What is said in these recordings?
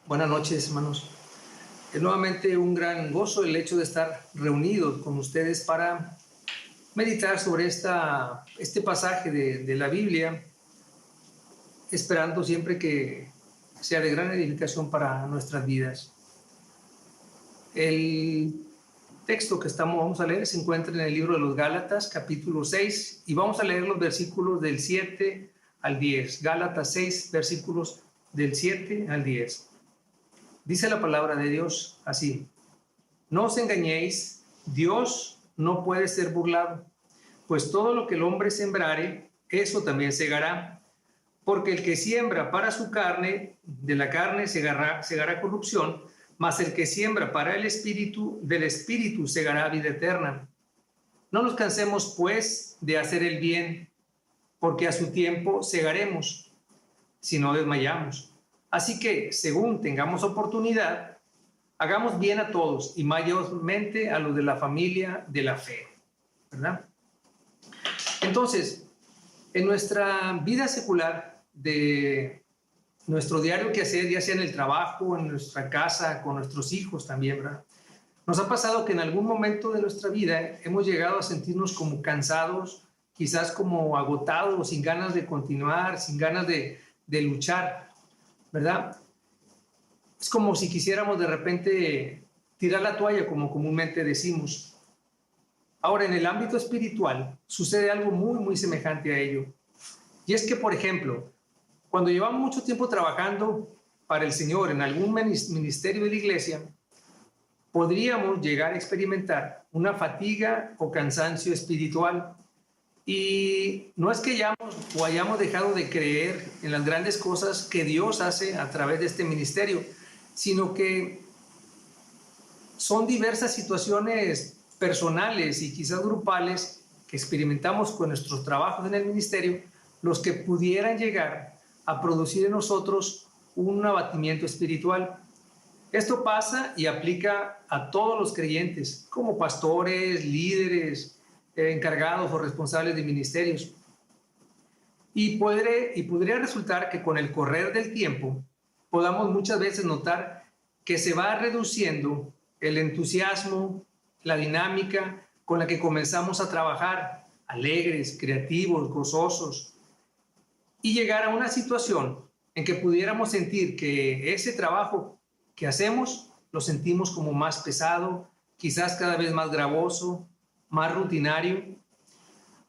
Buenas noches, hermanos. Es nuevamente un gran gozo el hecho de estar reunidos con ustedes para meditar sobre este pasaje de la Biblia, esperando siempre que sea de gran edificación para nuestras vidas. El texto que vamos a leer se encuentra en el libro de los Gálatas, capítulo 6, y vamos a leer los versículos del 7 al 10. Gálatas 6, versículos del 7 al 10. Dice la palabra de Dios así: no os engañéis, Dios no puede ser burlado, pues todo lo que el hombre sembrare, eso también segará. Porque el que siembra para su carne, de la carne segará corrupción, mas el que siembra para el Espíritu, del Espíritu segará vida eterna. No nos cansemos, pues, de hacer el bien, porque a su tiempo segaremos, si no desmayamos. Así que, según tengamos oportunidad, hagamos bien a todos y mayormente a los de la familia de la fe, ¿verdad? Entonces, en nuestra vida secular, de nuestro diario quehacer, ya sea en el trabajo, en nuestra casa, con nuestros hijos también, ¿verdad? Nos ha pasado que en algún momento de nuestra vida hemos llegado a sentirnos como cansados, quizás como agotados, sin ganas de continuar, sin ganas de luchar, ¿verdad? Es como si quisiéramos de repente tirar la toalla, como comúnmente decimos. Ahora, en el ámbito espiritual sucede algo muy semejante a ello. Y es que, por ejemplo, cuando llevamos mucho tiempo trabajando para el Señor en algún ministerio de la iglesia, podríamos llegar a experimentar una fatiga o cansancio espiritual. Y no es que hayamos dejado de creer en las grandes cosas que Dios hace a través de este ministerio, sino que son diversas situaciones personales y quizás grupales que experimentamos con nuestros trabajos en el ministerio, los que pudieran llegar a producir en nosotros un abatimiento espiritual. Esto pasa y aplica a todos los creyentes, como pastores, líderes, encargados o responsables de ministerios. Y podría resultar que con el correr del tiempo podamos muchas veces notar que se va reduciendo el entusiasmo, la dinámica con la que comenzamos a trabajar, alegres, creativos, gozosos, y llegar a una situación en que pudiéramos sentir que ese trabajo que hacemos lo sentimos como más pesado, quizás cada vez más gravoso, más rutinario,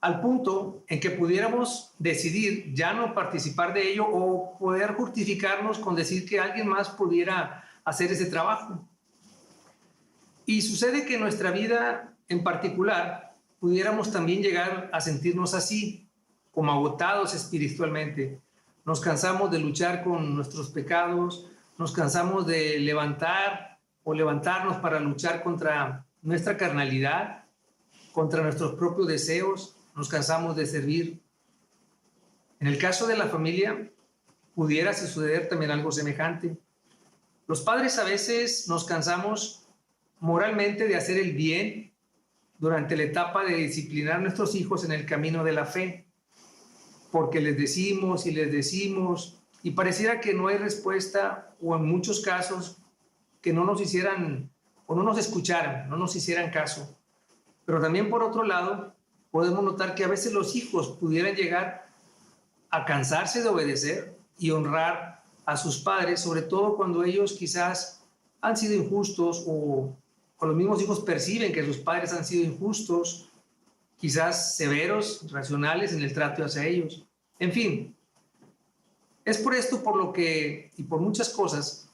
al punto en que pudiéramos decidir ya no participar de ello o poder justificarnos con decir que alguien más pudiera hacer ese trabajo. Y sucede que en nuestra vida en particular pudiéramos también llegar a sentirnos así, como agotados espiritualmente. Nos cansamos de luchar con nuestros pecados, nos cansamos de levantarnos para luchar contra nuestra carnalidad, contra nuestros propios deseos, nos cansamos de servir. En el caso de la familia, pudiera suceder también algo semejante. Los padres a veces nos cansamos moralmente de hacer el bien durante la etapa de disciplinar a nuestros hijos en el camino de la fe, porque les decimos y pareciera que no hay respuesta, o en muchos casos que no nos hicieran o no nos escucharan, no nos hicieran caso. Pero también, por otro lado, podemos notar que a veces los hijos pudieran llegar a cansarse de obedecer y honrar a sus padres, sobre todo cuando ellos quizás han sido injustos o los mismos hijos perciben que sus padres han sido injustos, quizás severos, racionales en el trato hacia ellos. En fin, es por esto por lo que, y por muchas cosas,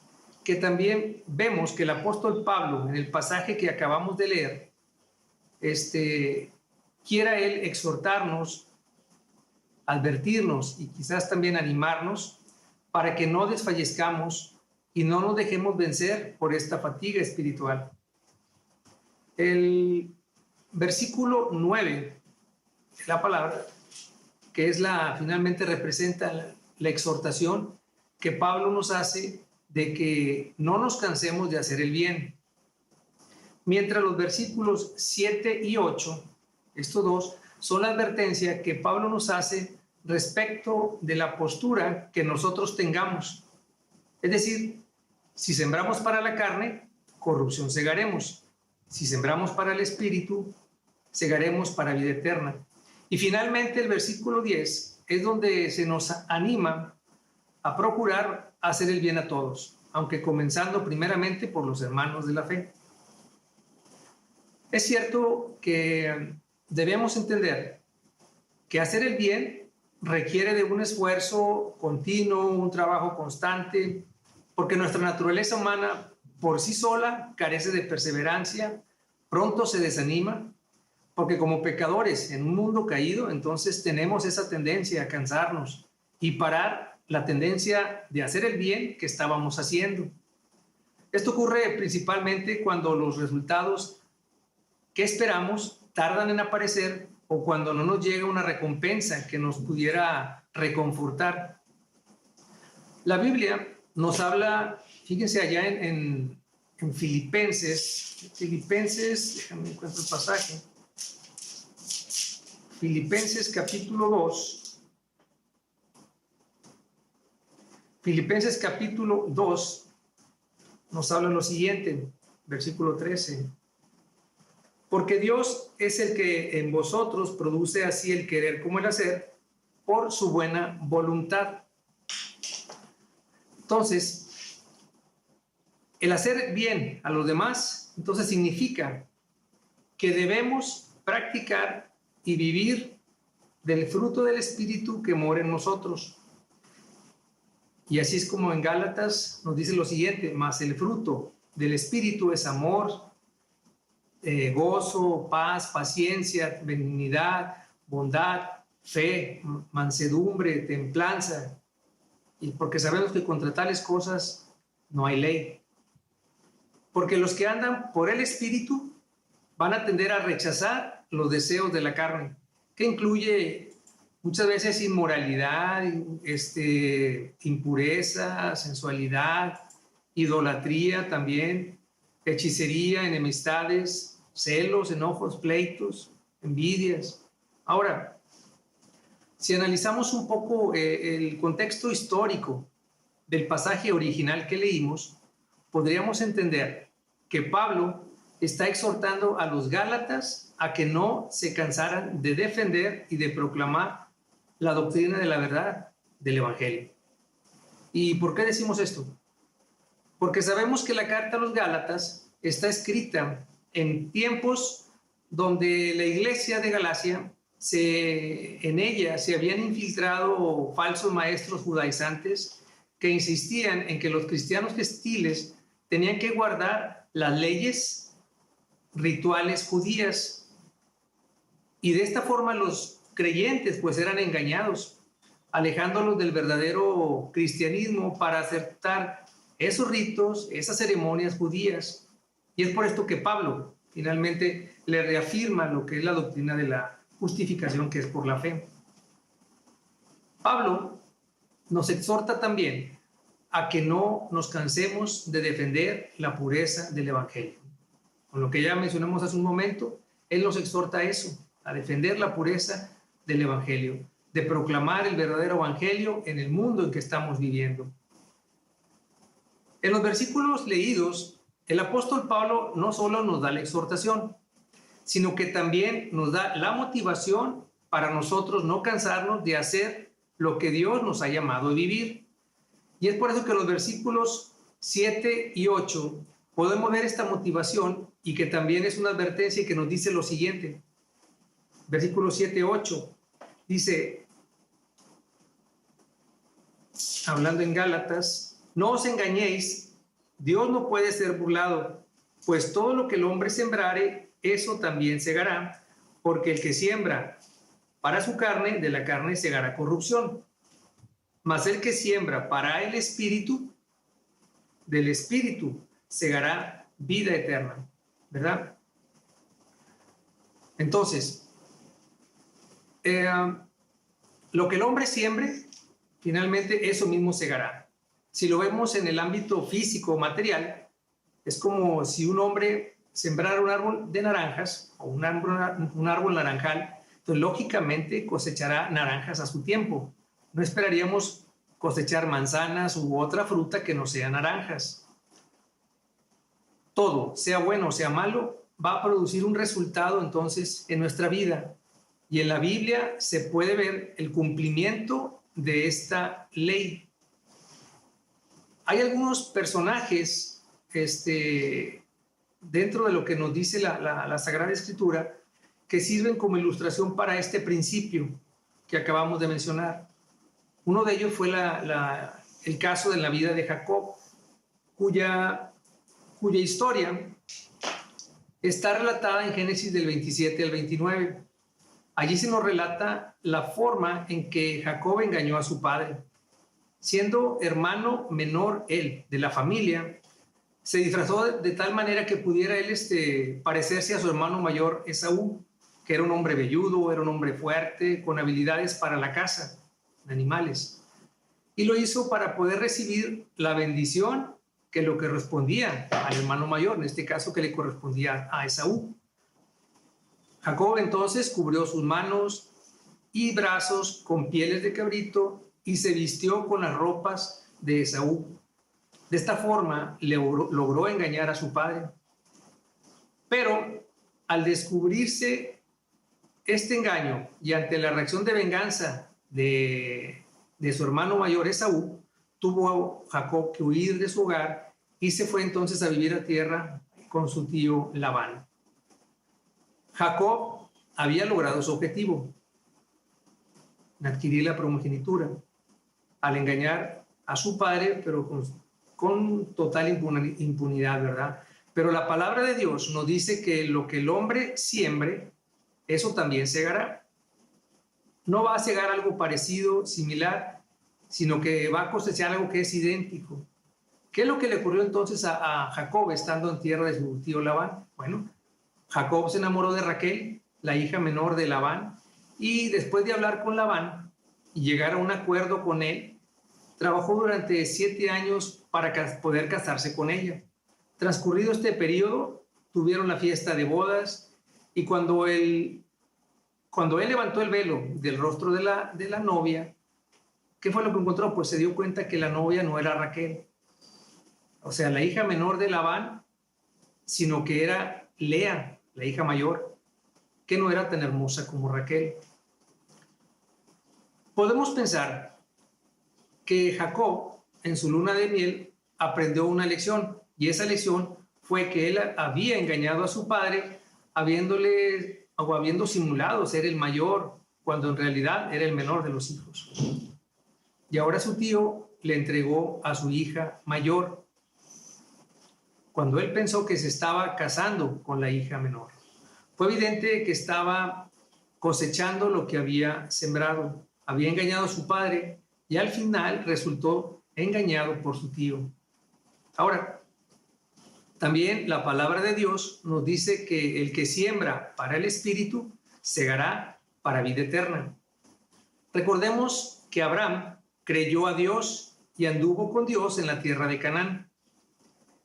que también vemos que el apóstol Pablo, en el pasaje que acabamos de leer, quiera él exhortarnos, advertirnos y quizás también animarnos para que no desfallezcamos y no nos dejemos vencer por esta fatiga espiritual. El versículo 9 de la palabra, que finalmente representa la exhortación que Pablo nos hace de que no nos cansemos de hacer el bien. Mientras los versículos 7 y 8, estos dos, son la advertencia que Pablo nos hace respecto de la postura que nosotros tengamos. Es decir, Si sembramos para la carne, corrupción segaremos. Si sembramos para el Espíritu, segaremos para vida eterna. Y finalmente el versículo 10 es donde se nos anima a procurar hacer el bien a todos, aunque comenzando primeramente por los hermanos de la fe. Es cierto que debemos entender que hacer el bien requiere de un esfuerzo continuo, un trabajo constante, porque nuestra naturaleza humana por sí sola carece de perseverancia, pronto se desanima, porque como pecadores en un mundo caído, entonces tenemos esa tendencia a cansarnos y parar la tendencia de hacer el bien que estábamos haciendo. Esto ocurre principalmente cuando los resultados que esperamos tardan en aparecer o cuando no nos llega una recompensa que nos pudiera reconfortar. La Biblia nos habla, fíjense allá en Filipenses, déjame encuentro el pasaje, Filipenses capítulo 2, Filipenses capítulo 2 nos habla lo siguiente, versículo 13. Porque Dios es el que en vosotros produce así el querer como el hacer por su buena voluntad. Entonces, el hacer bien a los demás, entonces significa que debemos practicar y vivir del fruto del Espíritu que mora en nosotros. Y así es como en Gálatas nos dice lo siguiente: mas el fruto del Espíritu es amor, gozo, paz, paciencia, benignidad, bondad, fe, mansedumbre, templanza. Y porque sabemos que contra tales cosas no hay ley. Porque los que andan por el Espíritu van a tender a rechazar los deseos de la carne, que incluye muchas veces inmoralidad, impureza, sensualidad, idolatría también, hechicería, enemistades, celos, enojos, pleitos, envidias. Ahora, si analizamos un poco el contexto histórico del pasaje original que leímos, podríamos entender que Pablo está exhortando a los Gálatas a que no se cansaran de defender y de proclamar la doctrina de la verdad del Evangelio. ¿Y por qué decimos esto? Porque sabemos que la carta a los Gálatas está escrita en tiempos donde la iglesia de Galacia, en ella se habían infiltrado falsos maestros judaizantes que insistían en que los cristianos gentiles tenían que guardar las leyes rituales judías, y de esta forma los creyentes pues eran engañados, alejándolos del verdadero cristianismo para aceptar esos ritos, esas ceremonias judías. Y es por esto que Pablo finalmente le reafirma lo que es la doctrina de la justificación, que es por la fe. Pablo nos exhorta también a que no nos cansemos de defender la pureza del Evangelio. Con lo que ya mencionamos hace un momento, él nos exhorta a eso, a defender la pureza del Evangelio, de proclamar el verdadero Evangelio en el mundo en que estamos viviendo. En los versículos leídos, el apóstol Pablo no solo nos da la exhortación, sino que también nos da la motivación para nosotros no cansarnos de hacer lo que Dios nos ha llamado a vivir. Y es por eso que los versículos 7 y 8 podemos ver esta motivación, y que también es una advertencia que nos dice lo siguiente. Versículos 7 y 8 dice, hablando en Gálatas: no os engañéis, Dios no puede ser burlado, pues todo lo que el hombre sembrare, eso también segará, porque el que siembra para su carne, de la carne segará corrupción. Mas el que siembra para el Espíritu, del Espíritu segará vida eterna, ¿verdad? Entonces, lo que el hombre siembre, finalmente eso mismo segará. Si lo vemos en el ámbito físico, material, es como si un hombre sembrara un árbol de naranjas o un árbol naranjal, entonces lógicamente cosechará naranjas a su tiempo. No esperaríamos cosechar manzanas u otra fruta que no sean naranjas. todo, sea bueno o sea malo, va a producir un resultado entonces en nuestra vida. Y en la Biblia se puede ver el cumplimiento de esta ley. Hay algunos personajes dentro de lo que nos dice la Sagrada Escritura que sirven como ilustración para este principio que acabamos de mencionar. Uno de ellos fue el caso de la vida de Jacob, cuya historia está relatada en Génesis del 27 al 29. Allí se nos relata la forma en que Jacob engañó a su padre. Siendo hermano menor él de la familia, se disfrazó de tal manera que pudiera él parecerse a su hermano mayor Esaú, que era un hombre velludo, era un hombre fuerte, con habilidades para la caza de animales. Y lo hizo para poder recibir la bendición que lo que correspondía al hermano mayor, en este caso que le correspondía a Esaú. Jacob entonces cubrió sus manos y brazos con pieles de cabrito y se vistió con las ropas de Esaú. De esta forma logró engañar a su padre. Pero al descubrirse este engaño y ante la reacción de venganza de su hermano mayor Esaú, tuvo Jacob que huir de su hogar y se fue entonces a vivir a tierra con su tío Labán. Jacob había logrado su objetivo, adquirir la primogenitura, al engañar a su padre, pero con total impunidad, ¿verdad? Pero la palabra de Dios nos dice que lo que el hombre siembre, eso también segará. No va a segar algo parecido, similar, sino que va a cosechar algo que es idéntico. ¿Qué es lo que le ocurrió entonces a Jacob estando en tierra de su tío Labán? Bueno, Jacob se enamoró de Raquel, la hija menor de Labán, y después de hablar con Labán y llegar a un acuerdo con él, trabajó durante 7 años para poder casarse con ella. Transcurrido este periodo, tuvieron la fiesta de bodas y cuando él levantó el velo del rostro de la novia, ¿qué fue lo que encontró? Pues se dio cuenta que la novia no era Raquel, o sea, la hija menor de Labán, sino que era Lea, la hija mayor, que no era tan hermosa como Raquel. Podemos pensar que Jacob, en su luna de miel, aprendió una lección, y esa lección fue que él había engañado a su padre, habiendo simulado ser el mayor, cuando en realidad era el menor de los hijos. Y ahora su tío le entregó a su hija mayor, cuando él pensó que se estaba casando con la hija menor. Fue evidente que estaba cosechando lo que había sembrado. Había engañado a su padre y al final resultó engañado por su tío. Ahora, también la palabra de Dios nos dice que el que siembra para el espíritu segará para vida eterna. Recordemos que Abraham creyó a Dios y anduvo con Dios en la tierra de Canaán.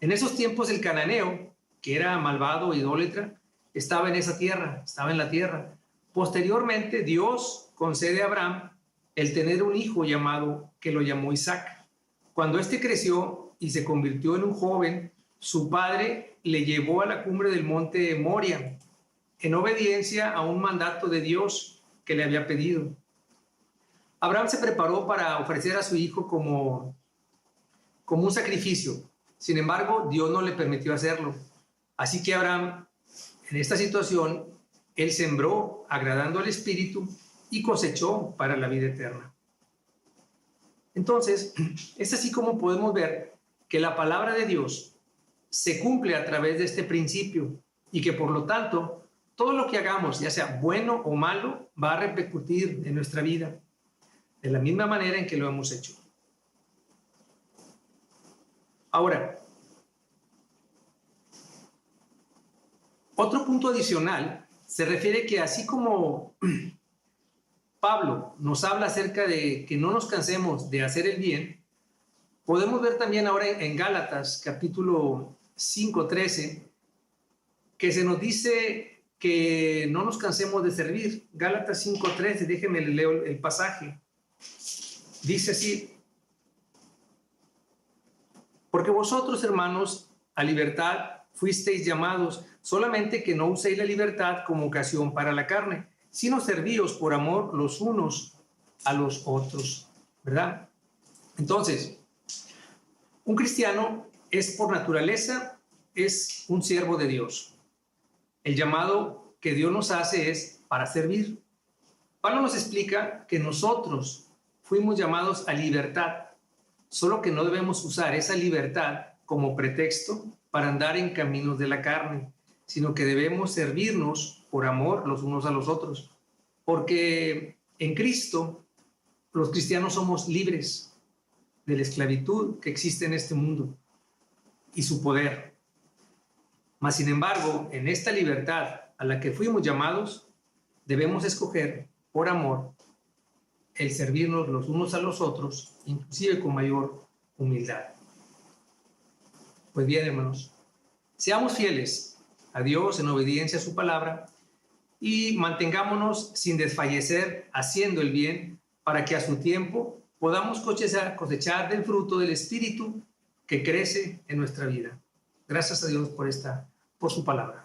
En esos tiempos el cananeo, que era malvado, idólatra, estaba en esa tierra, estaba en la tierra. Posteriormente Dios concede a Abraham el tener un hijo que lo llamó Isaac. Cuando éste creció y se convirtió en un joven, su padre le llevó a la cumbre del monte Moria, en obediencia a un mandato de Dios que le había pedido. Abraham se preparó para ofrecer a su hijo como un sacrificio. Sin embargo, Dios no le permitió hacerlo. Así que Abraham, en esta situación, él sembró agradando al Espíritu y cosechó para la vida eterna. Entonces, es así como podemos ver que la palabra de Dios se cumple a través de este principio y que por lo tanto, todo lo que hagamos, ya sea bueno o malo, va a repercutir en nuestra vida de la misma manera en que lo hemos hecho. Ahora, otro punto adicional se refiere que así como Pablo nos habla acerca de que no nos cansemos de hacer el bien, podemos ver también ahora en Gálatas capítulo 5:13 que se nos dice que no nos cansemos de servir. Gálatas 5:13, déjenme leer el pasaje. Dice así: porque vosotros, hermanos, a libertad fuisteis llamados, solamente que no uséis la libertad como ocasión para la carne, sino servíos por amor los unos a los otros, ¿verdad? Entonces, un cristiano es por naturaleza, es un siervo de Dios. El llamado que Dios nos hace es para servir. Pablo nos explica que nosotros fuimos llamados a libertad, solo que no debemos usar esa libertad como pretexto para andar en caminos de la carne, sino que debemos servirnos por amor los unos a los otros. Porque en Cristo los cristianos somos libres de la esclavitud que existe en este mundo y su poder. Mas, sin embargo, en esta libertad a la que fuimos llamados, debemos escoger por amor el servirnos los unos a los otros, inclusive con mayor humildad. Pues bien, hermanos, seamos fieles a Dios en obediencia a su palabra y mantengámonos sin desfallecer haciendo el bien para que a su tiempo podamos cosechar del fruto del Espíritu que crece en nuestra vida. Gracias a Dios por su palabra.